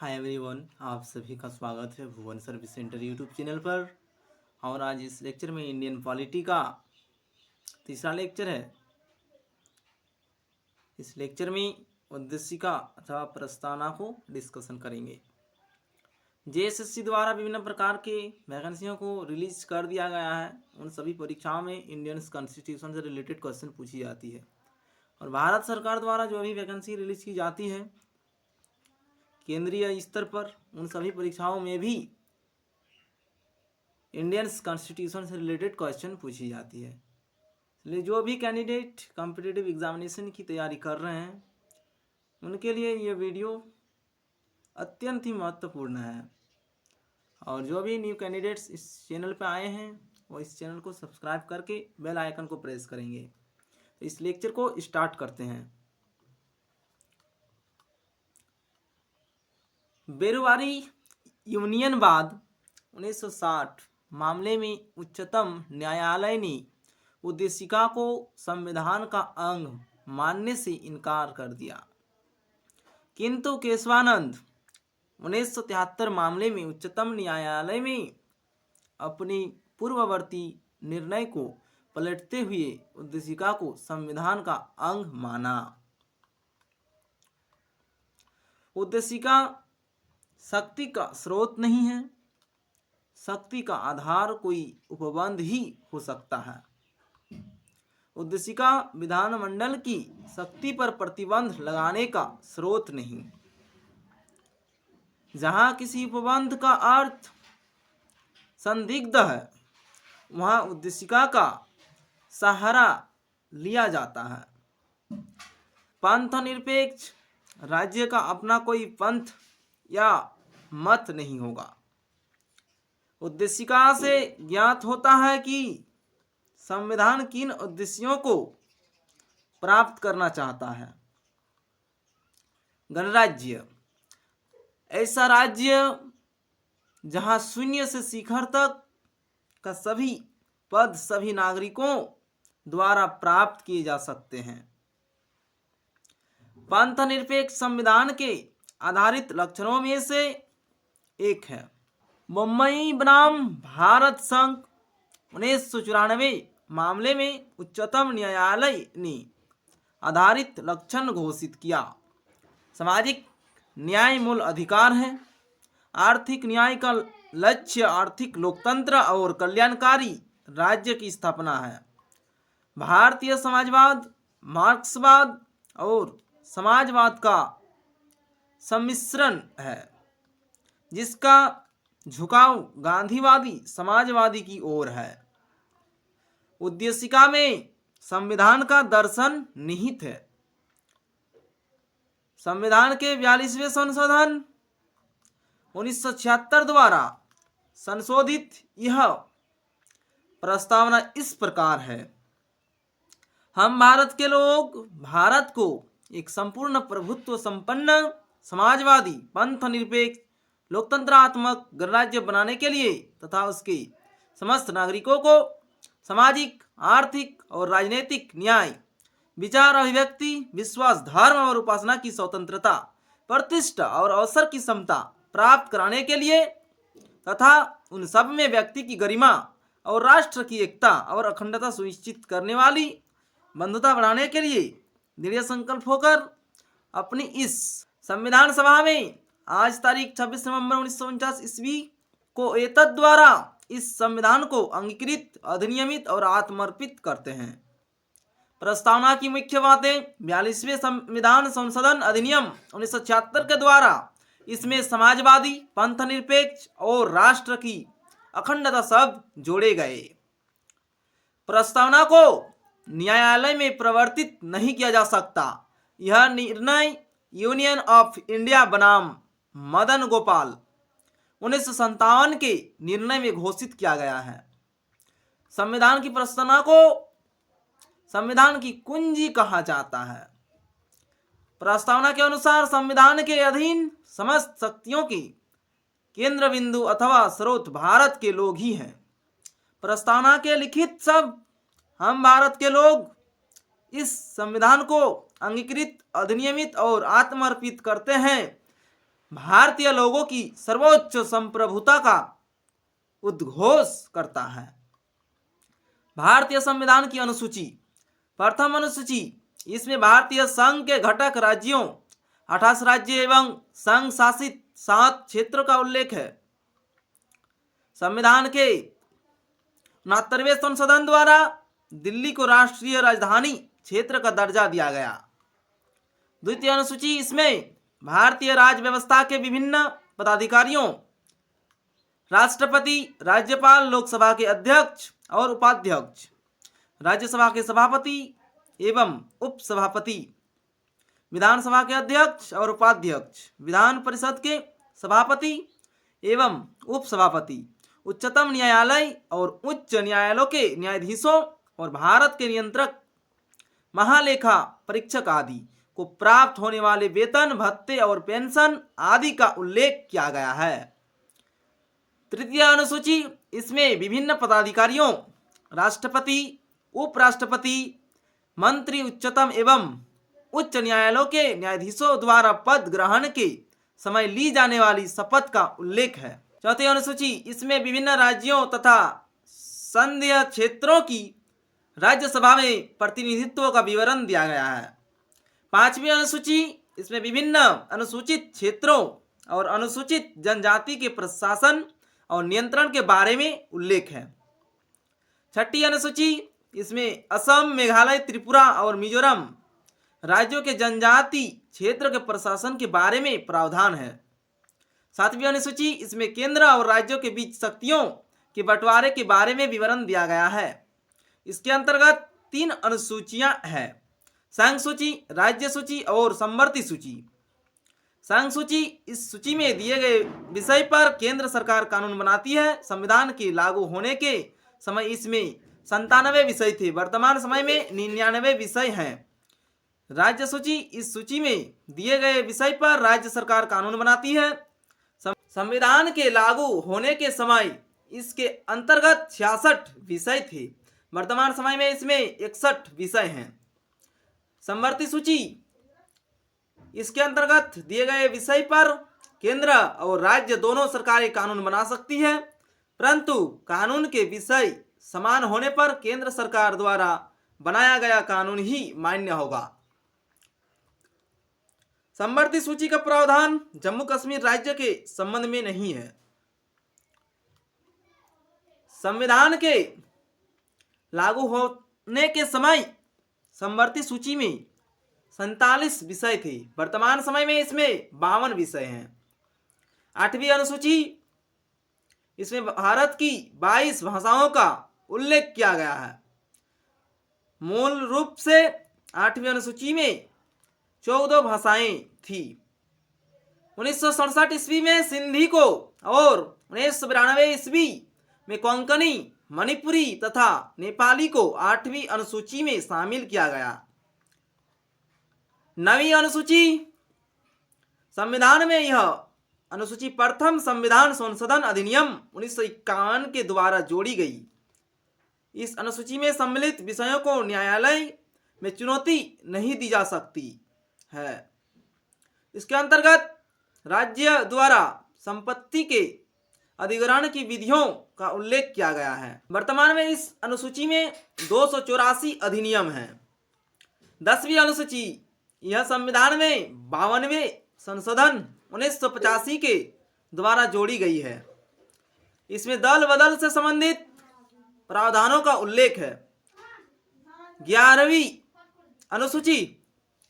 Hi everyone, आप सभी का स्वागत है भुवन सर्विस सेंटर यूट्यूब चैनल पर। और आज इस लेक्चर में इंडियन पॉलिटी का तीसरा लेक्चर है। इस लेक्चर में उद्देशिका अथवा प्रस्तावना को डिस्कशन करेंगे। जेएसएससी द्वारा विभिन्न प्रकार के वैकेंसियों को रिलीज कर दिया गया है। उन सभी परीक्षाओं में इंडियन कॉन्स्टिट्यूशन से रिलेटेड क्वेश्चन पूछी जाती है। और भारत सरकार द्वारा जो भी वैकेंसी रिलीज की जाती है केंद्रीय स्तर पर, उन सभी परीक्षाओं में भी इंडियन कॉन्स्टिट्यूशन से रिलेटेड क्वेश्चन पूछी जाती है। इसलिए जो भी कैंडिडेट कॉम्पिटिटिव एग्जामिनेशन की तैयारी कर रहे हैं उनके लिए ये वीडियो अत्यंत ही महत्वपूर्ण है। और जो भी न्यू कैंडिडेट्स इस चैनल पर आए हैं वो इस चैनल को सब्सक्राइब करके बेल आइकन को प्रेस करेंगे। तो इस लेक्चर को स्टार्ट करते हैं। बेरोवारी यूनियनवाद 1960 मामले में उच्चतम न्यायालय ने उद्देशिका को संविधान का अंग मानने से इनकार कर दिया, किंतु केशवानंद 1973 मामले में उच्चतम न्यायालय में अपने पूर्ववर्ती निर्णय को पलटते हुए उद्देशिका को संविधान का अंग माना। उद्देशिका शक्ति का स्रोत नहीं है, शक्ति का आधार कोई उपबंध ही हो सकता है। उद्देशिका विधानमंडल की शक्ति पर प्रतिबंध लगाने का स्रोत नहीं। जहां किसी उपबंध का अर्थ संदिग्ध है वहां उद्देशिका का सहारा लिया जाता है। पंथ निरपेक्ष राज्य का अपना कोई पंथ या मत नहीं होगा। उद्देशिका से ज्ञात होता है कि संविधान किन उद्देश्यों को प्राप्त करना चाहता है। गणराज्य ऐसा राज्य जहां शून्य से शिखर तक का सभी पद सभी नागरिकों द्वारा प्राप्त किए जा सकते हैं। पंथ निरपेक्ष संविधान के आधारित लक्षणों में से एक है। मुंबई बनाम भारत संघ 1994 मामले में उच्चतम न्यायालय ने आधारित लक्षण घोषित किया। सामाजिक न्याय मूल अधिकार है। आर्थिक न्याय का लक्ष्य आर्थिक लोकतंत्र और कल्याणकारी राज्य की स्थापना है। भारतीय समाजवाद मार्क्सवाद और समाजवाद का सम्मिश्रण है, जिसका झुकाव गांधीवादी समाजवादी की ओर है। उद्देशिका में संविधान का दर्शन निहित है। संविधान के 42वें संशोधन 1976 द्वारा संशोधित यह प्रस्तावना इस प्रकार है। हम भारत के लोग भारत को एक संपूर्ण प्रभुत्व संपन्न समाजवादी पंथ निरपेक्ष लोकतंत्रात्मक गणराज्य बनाने के लिए तथा उसके समस्त नागरिकों को सामाजिक आर्थिक और राजनीतिक न्याय विचार अभिव्यक्ति विश्वास धर्म और उपासना की स्वतंत्रता प्रतिष्ठा और अवसर की समता प्राप्त कराने के लिए तथा उन सब में व्यक्ति की गरिमा और राष्ट्र की एकता और अखंडता सुनिश्चित करने वाली बंधुता बढ़ाने के लिए दृढ़ संकल्प होकर अपनी इस संविधान सभा में आज तारीख 26 नवंबर 1949 ईस्वी को एतद द्वारा इस संविधान को अंगीकृत अधिनियमित और आत्मर्पित करते हैं। प्रस्तावना की मुख्य बातें। 42वें संविधान संशोधन अधिनियम 1976 के द्वारा इसमें समाजवादी पंथ निरपेक्ष और राष्ट्र की अखंडता शब्द जोड़े गए। प्रस्तावना को न्यायालय में प्रवर्तित नहीं किया जा सकता। यह निर्णय यूनियन ऑफ इंडिया बनाम मदन गोपाल 1957 के निर्णय में घोषित किया गया है। संविधान की प्रस्तावना को संविधान की कुंजी कहा जाता है। प्रस्तावना के अनुसार संविधान के अधीन समस्त शक्तियों की केंद्र बिंदु अथवा स्रोत भारत के लोग ही हैं। प्रस्तावना के लिखित शब्द हम भारत के लोग इस संविधान को अंगीकृत अधिनियमित और आत्मर्पित करते हैं भारतीय लोगों की सर्वोच्च संप्रभुता का उद्घोष करता है। भारतीय संविधान की अनुसूची। प्रथम अनुसूची, इसमें भारतीय संघ के घटक राज्यों 28 राज्य एवं संघ शासित 7 क्षेत्रों का उल्लेख है। संविधान के 69वें संशोधन द्वारा दिल्ली को राष्ट्रीय राजधानी क्षेत्र का दर्जा दिया गया। द्वितीय अनुसूची, इसमें भारतीय राज्य व्यवस्था के विभिन्न पदाधिकारियों राष्ट्रपति, राज्यपाल, लोकसभा के अध्यक्ष और उपाध्यक्ष, राज्यसभा के सभापति एवं उपसभापति, विधानसभा के अध्यक्ष और उपाध्यक्ष, विधान परिषद के सभापति एवं उपसभापति, उच्चतम न्यायालय और उच्च न्यायालयों के न्यायाधीशों और भारत के नियंत्रक, महालेखा परीक्षक आदि को प्राप्त होने वाले वेतन, भत्ते और पेंशन आदि का उल्लेख किया गया है। तृतीय अनुसूची, इसमें विभिन्न पदाधिकारियों राष्ट्रपति, उपराष्ट्रपति, मंत्री, उच्चतम एवं उच्च न्यायालयों के न्यायाधीशों द्वारा पद ग्रहण के समय ली जाने वाली शपथ का उल्लेख है। चौथी अनुसूची, इसमें विभिन्न राज्यों तथा संघीय क्षेत्रों की राज्यसभा में प्रतिनिधित्व का विवरण दिया गया है। पांचवी अनुसूची, इसमें विभिन्न अनुसूचित क्षेत्रों और अनुसूचित जनजाति के प्रशासन और नियंत्रण के बारे में उल्लेख है। छठी अनुसूची, इसमें असम, मेघालय, त्रिपुरा और मिजोरम राज्यों के जनजाति क्षेत्र के प्रशासन के बारे में प्रावधान है। सातवीं अनुसूची, इसमें केंद्र और राज्यों के बीच शक्तियों के बंटवारे के बारे में विवरण दिया गया है। इसके अंतर्गत 3 अनुसूचियां हैं: संघ सूची, राज्य सूची और समवर्ती सूची। संघ सूची, इस सूची में दिए गए विषय पर केंद्र सरकार कानून बनाती है। संविधान के लागू होने के समय इसमें 97 विषय थे, वर्तमान समय में 99 विषय हैं। राज्य सूची, इस सूची में दिए गए विषय पर राज्य सरकार कानून बनाती है। संविधान के लागू होने के समय इसके अंतर्गत 66 विषय थे, वर्तमान समय में इसमें 61 विषय हैं। समवर्ती सूची, इसके अंतर्गत दिए गए विषय पर केंद्र और राज्य दोनों सरकारें कानून बना सकती है, परंतु कानून के विषय समान होने पर केंद्र सरकार द्वारा बनाया गया कानून ही मान्य होगा। समवर्ती सूची का प्रावधान जम्मू कश्मीर राज्य के संबंध में नहीं है। संविधान के लागू होने के समय समवर्ती सूची में 47 विषय थे, वर्तमान समय में इसमें 52 विषय हैं। 8वीं अनुसूची, इसमें भारत की 22 भाषाओं का उल्लेख किया गया है। मूल रूप से 8वीं अनुसूची में 14 भाषाएं थी। 1967 ईस्वी में सिंधी को और 1992 ईस्वी में कोंकणी, मणिपुरी तथा नेपाली को 8वीं अनुसूची में शामिल किया गया। 9वीं अनुसूची, संविधान में यह अनुसूची प्रथम संविधान संशोधन अधिनियम 1951 के द्वारा जोड़ी गई। इस अनुसूची में सम्मिलित विषयों को न्यायालय में चुनौती नहीं दी जा सकती है। इसके अंतर्गत राज्य द्वारा संपत्ति के अधिग्रहण की विधियों का उल्लेख किया गया है। वर्तमान में इस अनुसूची में 284 अधिनियम हैं। 10वीं अनुसूची, यह संविधान में 52वें संशोधन 1985 के द्वारा जोड़ी गई है। इसमें दल बदल से संबंधित प्रावधानों का उल्लेख है। 11वीं अनुसूची,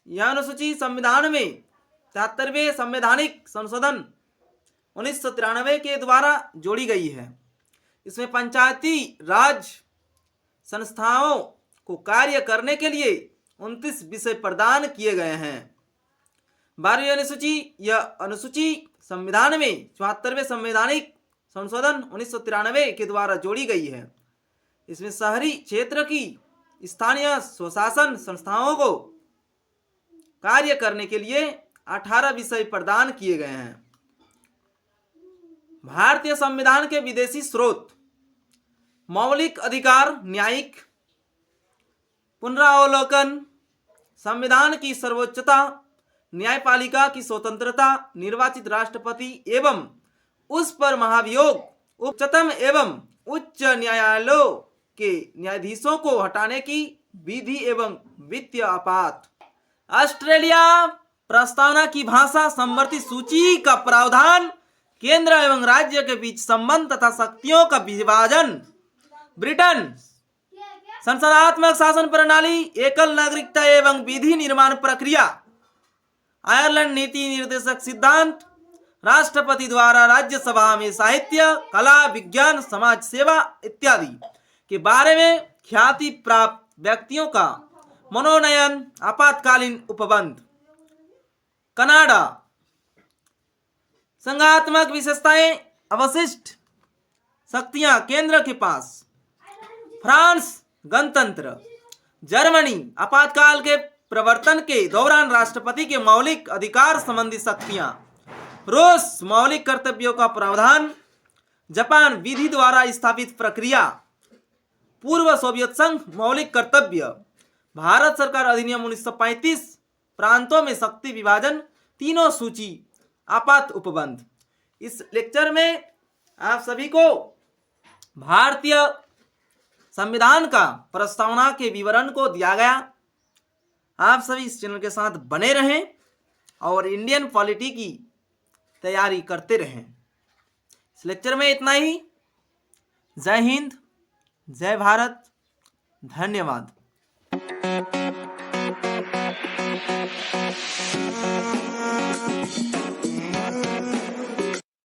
यह अनुसूची संविधान में 73वें संवैधानिक संशोधन 1993 के द्वारा जोड़ी गई है। इसमें पंचायती राज संस्थाओं को कार्य करने के लिए 29 विषय प्रदान किए गए हैं। 12वीं अनुसूची, यह अनुसूची संविधान में 74वें संवैधानिक संशोधन 1993 के द्वारा जोड़ी गई है। इसमें शहरी क्षेत्र की स्थानीय स्वशासन संस्थाओं को कार्य करने के लिए 18 विषय प्रदान किए गए हैं। भारतीय संविधान के विदेशी स्रोत: मौलिक अधिकार, न्यायिक पुनरावलोकन, संविधान की सर्वोच्चता, न्यायपालिका की स्वतंत्रता, निर्वाचित राष्ट्रपति एवं उस पर महाभियोग, उच्चतम एवं उच्च न्यायालयों के न्यायाधीशों को हटाने की विधि एवं वित्तीय आपात। ऑस्ट्रेलिया प्रस्तावना की भाषा संवर्ती सूची का प्रावधान, केंद्र एवं राज्य के बीच संबंध तथा शक्तियों का विभाजन। ब्रिटेन संसदात्मक शासन प्रणाली, एकल नागरिकता एवं विधि निर्माण प्रक्रिया। आयरलैंड नीति निर्देशक सिद्धांत, राष्ट्रपति द्वारा राज्यसभा में साहित्य, कला, विज्ञान, समाज सेवा इत्यादि के बारे में ख्याति प्राप्त व्यक्तियों का मनोनयन, आपातकालीन उपबंध। कनाडा संघात्मक विशेषताएं, अवशिष्ट शक्तियां केंद्र के पास। फ्रांस गणतंत्र। जर्मनी आपातकाल के प्रवर्तन के दौरान राष्ट्रपति के मौलिक अधिकार संबंधी शक्तियां। रूस मौलिक कर्तव्यों का प्रावधान। जापान विधि द्वारा स्थापित प्रक्रिया। पूर्व सोवियत संघ मौलिक कर्तव्य। भारत सरकार अधिनियम 1935, प्रांतों में शक्ति विभाजन, तीनों सूची, आपात उपबंध। इस लेक्चर में आप सभी को भारतीय संविधान का प्रस्तावना के विवरण को दिया गया। आप सभी इस चैनल के साथ बने रहें और इंडियन पॉलिटी की तैयारी करते रहें। इस लेक्चर में इतना ही। जय हिंद, जय भारत, धन्यवाद।